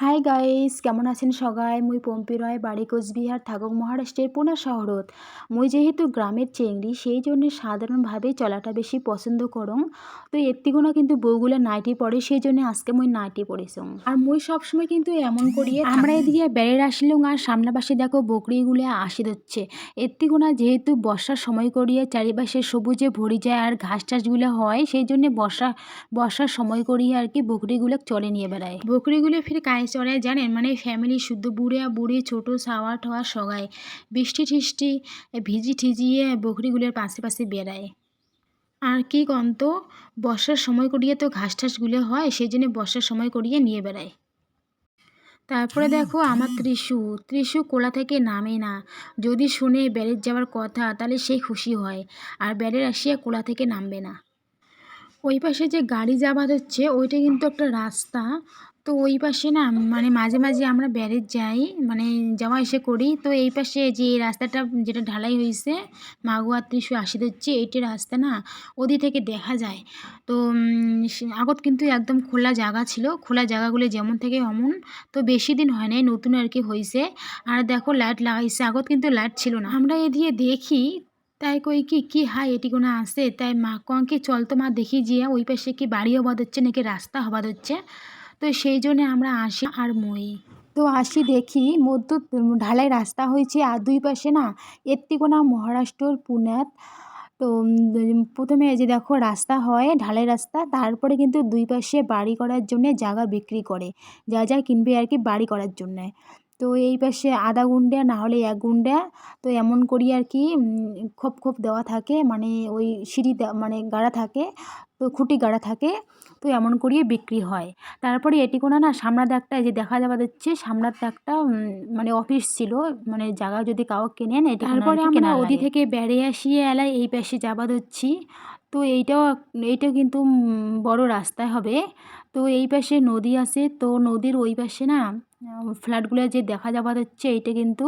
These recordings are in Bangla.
হাই গাইস, কেমন আছেন সবাই? মুই পম্পি রয়, বাড়ি কোচবিহার, থাকক মহারাষ্ট্রের পুনা শহরত। মুই যেহেতু গ্রামের চেংড়ি, সেই জন্য সাধারণভাবে চলাটা বেশি পছন্দ করং। তো এত্তিগুনা কিন্তু বউগুলা নাইটি পরে, সেই জন্য আজকে মুই নাইটি পরেছং। আর মুই সবসময় কিন্তু এমন করিয়ে আমরা এদিকে বেড়ে আসলেও আর সামনে পাশে দেখো বকরিগুলো আসি দিচ্ছে। এত্তিগুনা যেহেতু বর্ষার সময় করিয়ে চারিপাশে সবুজে ভরি যায় আর ঘাস টাসগুলো হয়, সেই জন্য বর্ষার সময় করিয়ে আর কি বকরিগুলো চলে নিয়ে বেড়ায়। বকরিগুলো ফির কায়ে চড়ায় জানেন, মানে ফ্যামিলি শুদ্ধ বুড়িয়া বুড়ি ছোট ছাওয়া ঠাওয়া সগায় বৃষ্টি ঠিষ্টি ভিজি ঠিজিয়ে বকরিগুলোর পাশে পাশে বেড়ায়। আর কি কন্ত বর্ষার সময় করিয়ে তো ঘাস ঠাসগুলো হয়, সেই জন্য বর্ষার সময় করিয়ে নিয়ে বেড়ায়। তারপরে দেখো আমার ত্রিশু কোলা থেকে নামে না। যদি শুনে বেড়ের যাওয়ার কথা তাহলে সে খুশি হয়, আর বেড়ের আসিয়া কোলা থেকে নামবে না। ওই পাশে যে গাড়ি যাওয়া হচ্ছে ওইটা কিন্তু একটা রাস্তা। তো ওই পাশে না মানে মাঝে মাঝে আমরা ব্যারেজ যাই, মানে যাওয়া এসে করি। তো এই পাশে যে এই রাস্তাটা যেটা ঢালাই হয়েছে মাগুয়া ত্রিশু আসি হচ্ছে, এইটি রাস্তা না ওদি থেকে দেখা যায়। তো আগত কিন্তু একদম খোলা জায়গা ছিল, খোলা জায়গাগুলো যেমন থেকে অমন। তো বেশি দিন হয় নাই, নতুন আর কি হয়েছে। আর দেখো লাইট লাগাইছে, আগত কিন্তু লাইট ছিল না। আমরা এদিকে দেখি, তাই কই কি হাই এটি কোনো আছে, তাই মা কঙ্কে চল তো মা দেখি যে ওই পাশে কি বাড়ি হবাদ হচ্ছে নাকি রাস্তা হবাদ হচ্ছে। তো সেই জন্যে আমরা আসি আর মই তো আসি দেখি মধ্য ঢালাই রাস্তা হয়েছে, আর দুই পাশে না এত্তিকোনা মহারাষ্ট্রর পুনেত। তো প্রথমে এই যে দেখো রাস্তা হয় ঢালাই রাস্তা, তারপরে কিন্তু দুই পাশে বাড়ি করার জন্য জায়গা বিক্রি করে, যা যা কিনবে আর কি বাড়ি করার জন্যে। তো এই পাশে আধা গুন্ডা না হলে এক গুন্ডা, তো এমন করি আর কি খোপ খোপ দেওয়া থাকে, মানে ওই সিঁড়ি মানে গাড়া থাকে, তো খুঁটি গাড়া থাকে। তো এমন করিয়ে বিক্রি হয়। তারপরে এটি কোনো না সামনাতে একটা যে দেখা যাওয়া যাচ্ছে সামনাতে একটা মানে অফিস ছিল, মানে জায়গা যদি কাউ কেনেন এটি তারপরে আমরা ওদি থেকে বেড়ে আসিয়ে এলাই এই পাশে যাবা হচ্ছি। তো এইটা কিন্তু বড় রাস্তায় হবে। তো এই পাশে নদী আছে, তো নদীর ওই পাশে না ফ্ল্যাটগুলো যে দেখা যাওয়া যাচ্ছে এইটা কিন্তু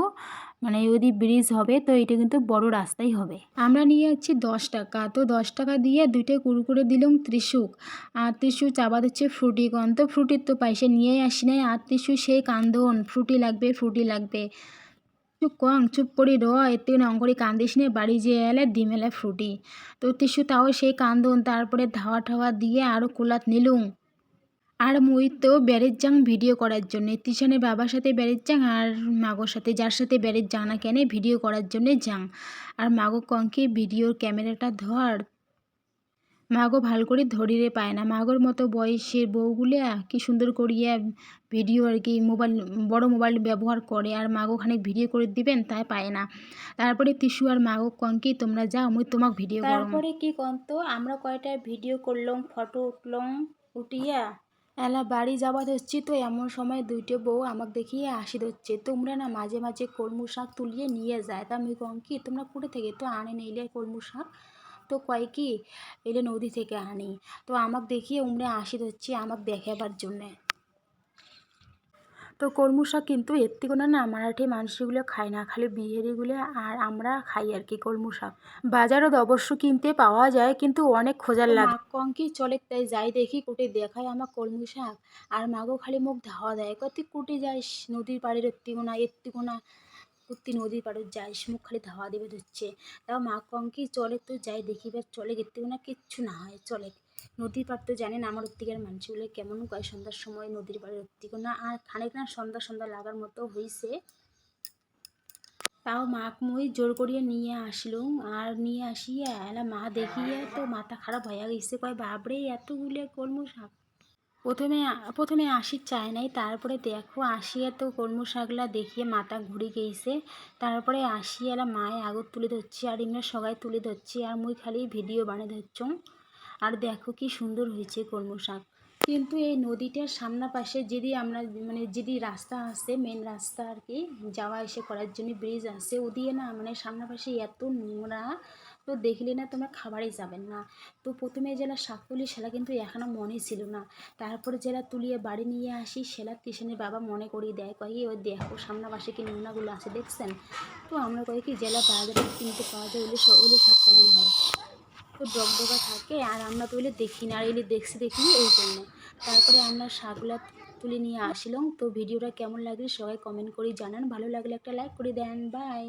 মানে যদি ব্রিজ হবে, তো এটা কিন্তু বড় রাস্তাই হবে। আমরা নিয়ে যাচ্ছি 10 টাকা, তো 10 টাকা দিয়ে দুইটা কুরকুরে দিলাম ত্রিশুক। আর ত্রিশু চাবা দিচ্ছে ফ্রুটি কন, তো ফ্রুটির তো পয়সা নিয়েই আসি নাই। আর ত্রিশু সেই কান্দন ফ্রুটি লাগবে ফ্রুটি লাগবে। চুপ কং চুপ করি র, এতে অঙ্করি কান্দিস নে, বাড়ি যেয়ে এলে ডিমেলে ফ্রুটি। তো ত্রিশু তাও সেই কান্দন, তারপরে ধাওয়া ঠাওয়া দিয়ে আরও কোলাত নিলুম। আর মুই তো বেড়ের যাং ভিডিও করার জন্যে, তিশানের বাবার সাথে বেড়ের যাং আর মাগোর সাথে, যার সাথে বেড়ের যাং না কেন ভিডিও করার জন্যে যাং। আর মাগো কঙ্কে ভিডিওর ক্যামেরাটা ধর, মাগো ভাল করে ধরিরে পায় না। মাগোর মতো বয়সের বউগুলা কি সুন্দর করিয়া ভিডিও আর কি মোবাইল, বড় মোবাইল ব্যবহার করে, আর মাগো খানিক ভিডিও করে দিবেন তাই পায় না। তারপরে তিশু আর মাগো কঙ্কি তোমরা যাও, মুই তোমাক ভিডিও করব। তারপরে কি কন্ত আমরা কয়টা ভিডিও করলাম, ফটো উঠলাম, উঠিয়া এলা বাড়ি যাবার হচ্ছি। তো এমন সময় দুইটা বউ আমাকে দেখিয়ে আসি হচ্ছে, তোমরা না মাঝে মাঝে কলমু শাক তুলিয়ে নিয়ে যায়। তা আমি কম কি তোমরা কুড়ে থেকে তো আনে নিলে কলমু শাক, তো কয় কি এলে নদী থেকে আনি। তো আমাকে দেখিয়ে উমরা আসি হচ্ছে আমাকে দেখাবার জন্যে। তো কলমু শাক কিন্তু এর থেকে না মারাঠি মানুষগুলো খায় না, খালি বিহারিগুলো আর আমরা খাই আর কি কলমু শাক। বাজারত অবশ্য কিনতে পাওয়া যায়, কিন্তু অনেক খোঁজার লাগে। কঙ্কি চলে তাই যাই দেখি কুটে দেখায় আমার কলমু শাক, আর মাগো খালি মুখ ধাওয়া দেয়, কত কুটে যাইস নদীর পাড়ের এত্তিকোনা কুত্তি নদীর পাড়ের যাইস, মুখ খালি ধাওয়া দেবে ধরছে। তাও মা কঙ্কি চলে তো যাই দেখিবার, চলে এত্তিকোনা কিচ্ছু না হয় চলে। নদীর পাড় তো জানেন আমার ওত্তিকার মানুষগুলো কেমন কয় সন্ধ্যার সময় নদীর পাড়ের ওত্তিকোনা, আর খানিক না সন্ধ্যা সন্ধ্যা লাগার মতো হয়েছে। তাও মাক মুই জোর করিয়ে নিয়ে আসলুম, আর নিয়ে আসিয়া এলা মা দেখিয়ে তো মাথা খারাপ হয়ে গেছে, কয় বাপরে এতগুলো কলমু শাক। প্রথমে আসি চায় নাই, তারপরে দেখো আসিয়া তো কলমু শাকলা দেখিয়ে মাথা ঘুরে গেছে। তারপরে আসিয়া এলা মায়ে আগত তুলে ধরছি, আর এমনি সবাই তুলে ধরছি, আর মুই খালি ভিডিও বানিয়ে ধরছম। আর দেখো কি সুন্দর হয়েছে কলমু শাক। কিন্তু এই নদীটার সামনা পাশে যদি আমরা মানে যদি রাস্তা আছে, মেন রাস্তা আর কি যাওয়া এসে করার জন্য ব্রিজ আছে, ওদিকে না মানে সামনা পাশে এত নোংরা, তো দেখলে না তোমরা খাবারই যাবেন না। তো প্রথমে জেলা শাক তুলি সেটা কিন্তু এখনও মনে ছিল না, তারপরে জেলা তুলিয়ে বাড়ি নিয়ে আসি সেলা টিউশনের বাবা মনে করিয়ে দেয়, কয়ে ওই দেখো সামনা পাশে কি নোংরাগুলো আছে দেখছেন। তো আমরা কই কি জেলা বাজারে কিনতে পাওয়া যায় ওলে শাক কেমন হয়, তো ডগডগা থাকে, আর আমরা তো এলে দেখি না, আর এলে দেখি এই জন্য। তারপরে আমরা শাকগুলা তুলে নিয়ে আসিলাম। তো ভিডিওটা কেমন লাগলে সবাই কমেন্ট করে জানান, ভালো লাগলে একটা লাইক করে দেন। বাই।